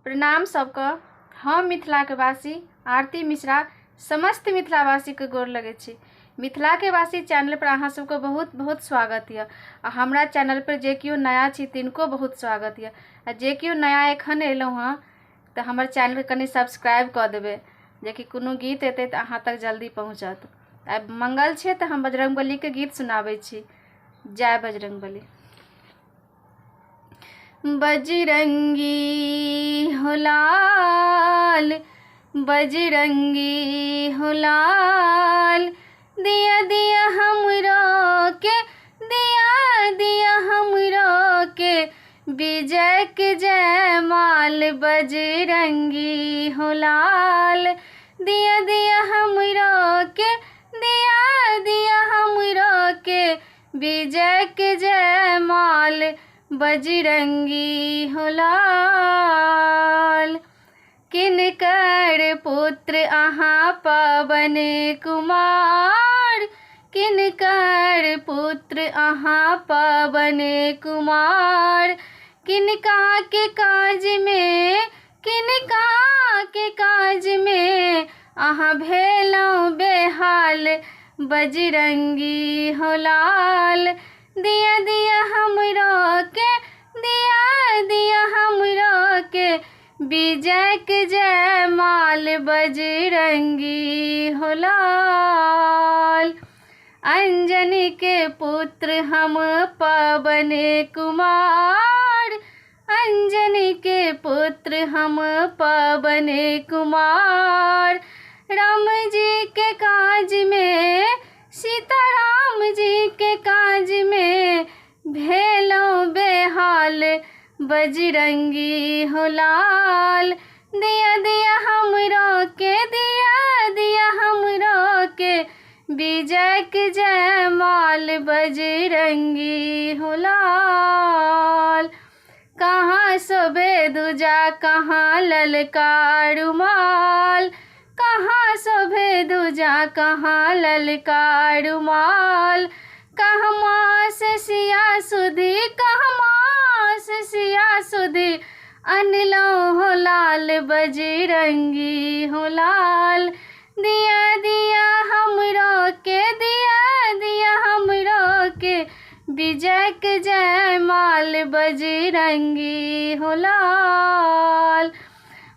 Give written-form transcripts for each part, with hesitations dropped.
प्रणाम सबके। हम मिथिला के वासी आरती मिश्रा समस्त मिथिलावासी के गोर लगे छी। मिथिला के वासी चैनल पर अहाँ सबके बहुत बहुत स्वागत है। हमरा चैनल पर जे कियो नया छी तिनको बहुत स्वागत है। आ जे कियो नया एखन एलहुँ हाँ तो हमर चैनल कनी सब्सक्राइब कर देबे, जे कि कोनो गीत एतै तो अहाँ तक जल्दी पहुँचत। आइ मंगल छै तो हम बजरंगबली के गीत सुनाबै छी। जय बजरंगबली। बजरंगी हो लाल, बजरंगी हो लाल, दिया दिया हमरो के, दिया दिया हमरो के, विजय के जय माल। बजरंगी हो लाल, दिया दिया हमरो के, दिया दिया हमरो के, विजय के जय माल। बजरंगी हो लाल। किनकर पुत्र अहाँ पवन कुमार, किनकर पुत्र अहाँ पवन कुमार। किनका के काज में, किनका के काज में अहाँ भेलहुँ बेहाल। बजरंगी हो लाल, दिया दिया हमरो के, दिया दिया हमरो के, विजय के जय माल। बजरंगी हो लाल। अंजनी के पुत्र हम पवन कुमार, अंजनी के पुत्र हम पवन कुमार। राम जी के काज में, सीताराम जी के काज में भेलहुँ बेहाल। बजरंगी हो लाल, दिया दिया हमरो के, दिया दिया हमरो के, विजय के जय माल। बजरंगी हो लाल। कहाँ शोभे ध्वजा कहाँ ललका रुमाल, कहाँ शोभे ध्वजा कहाँ ललका रुमाल। कहमा से सिया सुधी, कहमा से सिया सुधी, अनलहुँ हो लाल। बजरंगी हो लाल, दिया दिया हमरो के, दिया दिया हमरो के, विजय के जय माल। बजरंगी हो लाल।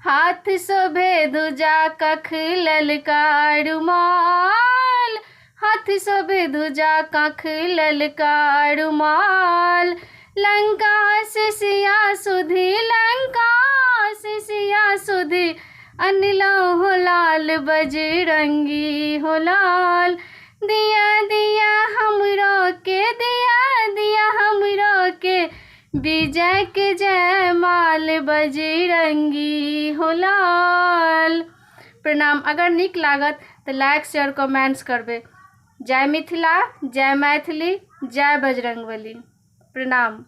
हाथ शोभे ध्वजा कख ललका रुमाल, हाथ शोभे ध्वजा कख ललका रुमाल। लंका से सिया सुधी, लंका से सिया सुधी, अनलहुँ हो लाल। बजरंगी हो लाल। दिया दिया हमरो के, दिया दिया हमरो के, विजय के जय माल। बजरंगी हो लाल। प्रणाम। अगर नीक लागत तो लाइक शेयर कमेंट्स करबे। जय मिथिला, जय मैथिली, जय बजरंगबली। प्रणाम।